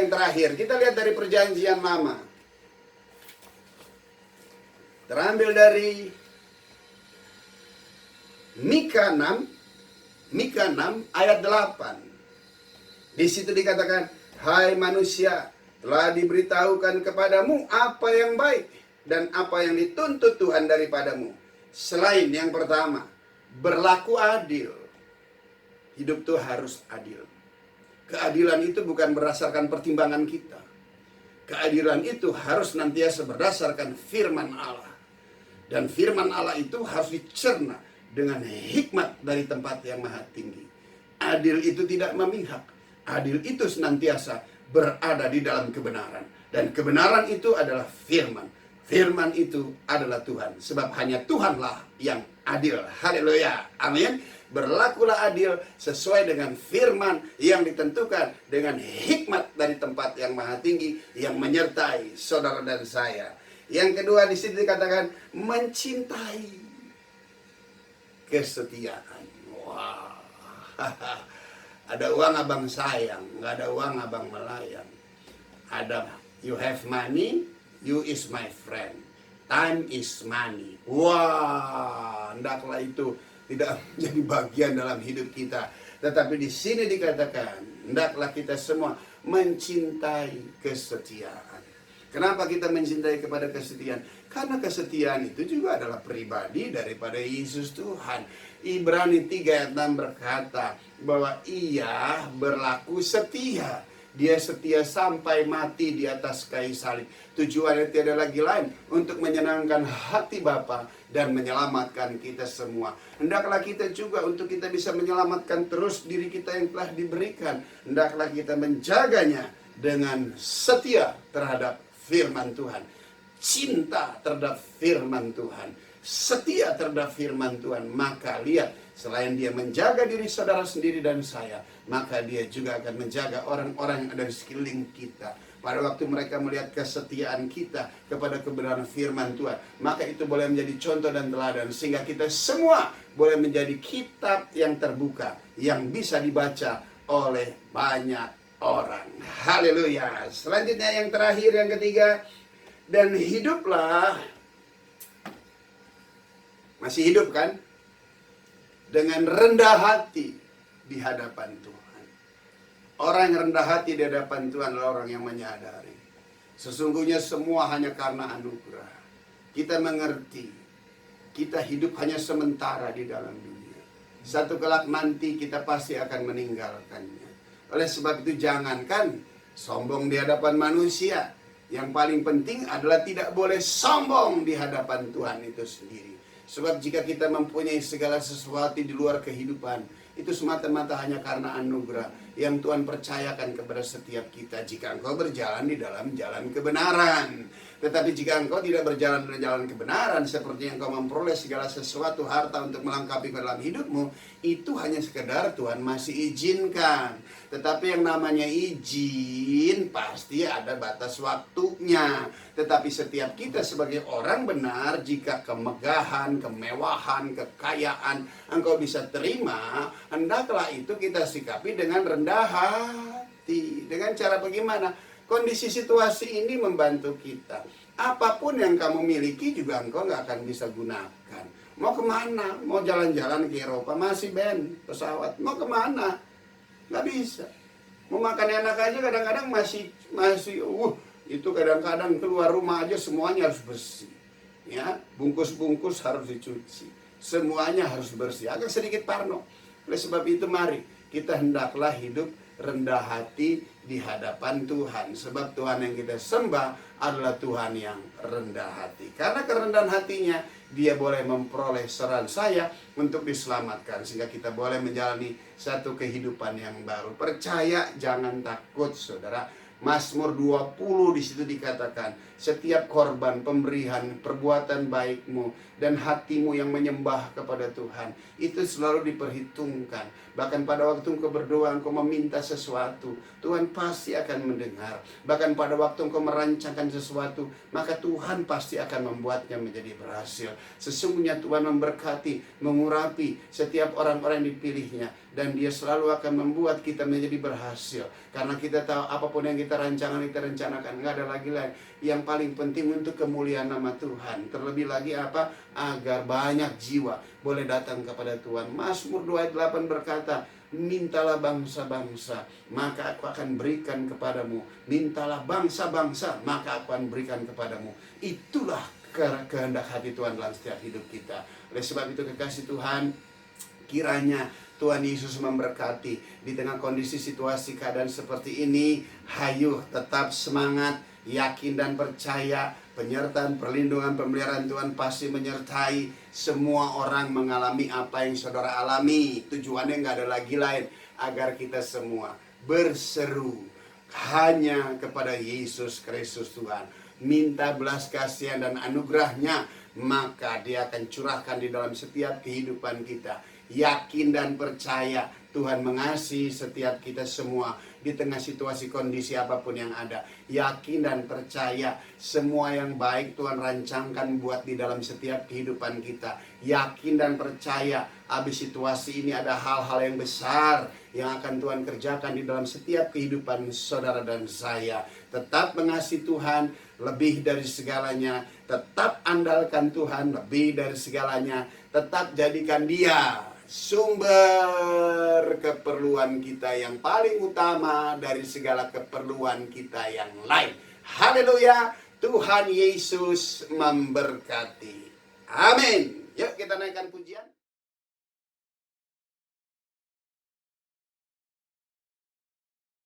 yang terakhir. Kita lihat dari perjanjian lama. Terambil dari Mika 6 ayat 8. Di situ dikatakan, hai manusia, telah diberitahukan kepadamu apa yang baik dan apa yang dituntut Tuhan daripadamu. Selain yang pertama, berlaku adil. Hidup itu harus adil. Keadilan itu bukan berdasarkan pertimbangan kita. Keadilan itu harus nantiasa berdasarkan firman Allah. Dan firman Allah itu harus dicerna dengan hikmat dari tempat yang maha tinggi. Adil itu tidak memihak. Adil itu senantiasa berada di dalam kebenaran. Dan kebenaran itu adalah firman. Firman itu adalah Tuhan. Sebab hanya Tuhanlah yang adil. Haleluya. Amin. Berlakulah adil sesuai dengan firman yang ditentukan dengan hikmat dari tempat yang maha tinggi yang menyertai saudara dan saya. Yang kedua di situ dikatakan mencintai kesetiaan. Wah. Ada uang abang sayang, nggak ada uang abang melayang. Ada you have money, you is my friend. Time is money. Wah, hendaklah itu tidak menjadi bagian dalam hidup kita. Tetapi di sini dikatakan, hendaklah kita semua mencintai kesetiaan. Kenapa kita mencintai kepada kesetiaan? Karena kesetiaan itu juga adalah pribadi daripada Yesus Tuhan. Ibrani 3 ayat 6 berkata bahwa ia berlaku setia. Dia setia sampai mati di atas kayu salib. Tujuannya tiada lagi lain untuk menyenangkan hati Bapa dan menyelamatkan kita semua. Hendaklah kita juga untuk kita bisa menyelamatkan terus diri kita yang telah diberikan. Hendaklah kita menjaganya dengan setia terhadap firman Tuhan. Cinta terhadap firman Tuhan. Setia terhadap firman Tuhan. Maka lihat, selain dia menjaga diri saudara sendiri dan saya, maka dia juga akan menjaga orang-orang yang ada di sekeliling kita. Pada waktu mereka melihat kesetiaan kita kepada kebenaran firman Tuhan, maka itu boleh menjadi contoh dan teladan. Sehingga kita semua boleh menjadi kitab yang terbuka, yang bisa dibaca oleh banyak orang. Haleluya. Selanjutnya yang terakhir, yang ketiga. Dan hiduplah, masih hidup kan? Dengan rendah hati di hadapan Tuhan. Orang yang rendah hati di hadapan Tuhan adalah orang yang menyadari sesungguhnya semua hanya karena anugerah. Kita mengerti kita hidup hanya sementara di dalam dunia. Satu kelak nanti kita pasti akan meninggalkannya. Oleh sebab itu jangankan sombong di hadapan manusia. Yang paling penting adalah tidak boleh sombong di hadapan Tuhan itu sendiri. Sebab jika kita mempunyai segala sesuatu di luar kehidupan, itu semata-mata hanya karena anugerah yang Tuhan percayakan kepada setiap kita. Jika engkau berjalan di dalam jalan kebenaran. Tetapi jika engkau tidak berjalan di jalan kebenaran, seperti engkau memperoleh segala sesuatu harta untuk melengkapi dalam hidupmu, itu hanya sekedar Tuhan masih izinkan. Tetapi yang namanya izin pasti ada batas waktunya. Tetapi setiap kita sebagai orang benar, jika kemegahan, kemewahan, kekayaan engkau bisa terima, hendaklah itu kita sikapi dengan rendah hati. Dengan cara bagaimana? Kondisi situasi ini membantu kita. Apapun yang kamu miliki juga engkau nggak akan bisa gunakan. Mau kemana? Mau jalan-jalan ke Eropa? Masih pesawat. Mau kemana? Nggak bisa. Mau makan enak aja kadang-kadang masih itu kadang-kadang keluar rumah aja semuanya harus bersih. Ya, bungkus-bungkus harus dicuci. Semuanya harus bersih. Agak sedikit parno. Oleh sebab itu mari kita hendaklah hidup rendah hati di hadapan Tuhan. Sebab Tuhan yang kita sembah adalah Tuhan yang rendah hati. Karena kerendahan hatinya, dia boleh memperoleh saran saya untuk diselamatkan. Sehingga kita boleh menjalani satu kehidupan yang baru. Percaya, jangan takut saudara. Mazmur 20 di situ dikatakan, setiap korban, pemberian, perbuatan baikmu dan hatimu yang menyembah kepada Tuhan, itu selalu diperhitungkan. Bahkan pada waktu engkau berdoa, engkau meminta sesuatu, Tuhan pasti akan mendengar. Bahkan pada waktu engkau merancangkan sesuatu, maka Tuhan pasti akan membuatnya menjadi berhasil. Sesungguhnya Tuhan memberkati, mengurapi setiap orang-orang yang dipilihnya. Dan dia selalu akan membuat kita menjadi berhasil. Karena kita tahu apapun yang kita kita rencanakan, nggak ada lagi lain. Yang paling penting untuk kemuliaan nama Tuhan. Terlebih lagi apa? Agar banyak jiwa boleh datang kepada Tuhan. Mazmur 2 ayat 8 berkata, mintalah bangsa-bangsa, maka aku akan berikan kepadamu. Mintalah bangsa-bangsa, maka aku akan berikan kepadamu. Itulah kehendak hati Tuhan dalam setiap hidup kita. Oleh sebab itu kekasih Tuhan, kiranya Tuhan Yesus memberkati di tengah kondisi situasi keadaan seperti ini. Hayu tetap semangat, yakin dan percaya penyertaan, perlindungan, pemeliharaan Tuhan pasti menyertai semua orang mengalami apa yang saudara alami. Tujuannya nggak ada lagi lain, agar kita semua berseru hanya kepada Yesus Kristus Tuhan. Minta belas kasihan dan anugerahnya, maka Dia akan curahkan di dalam setiap kehidupan kita. Yakin dan percaya Tuhan mengasihi setiap kita semua di tengah situasi kondisi apapun yang ada. Yakin dan percaya semua yang baik Tuhan rancangkan buat di dalam setiap kehidupan kita. Yakin dan percaya habis situasi ini ada hal-hal yang besar yang akan Tuhan kerjakan di dalam setiap kehidupan saudara dan saya. Tetap mengasihi Tuhan lebih dari segalanya. Tetap andalkan Tuhan lebih dari segalanya. Tetap jadikan Dia sumber keperluan kita yang paling utama dari segala keperluan kita yang lain. Haleluya, Tuhan Yesus memberkati. Amin. Yuk kita naikkan pujian.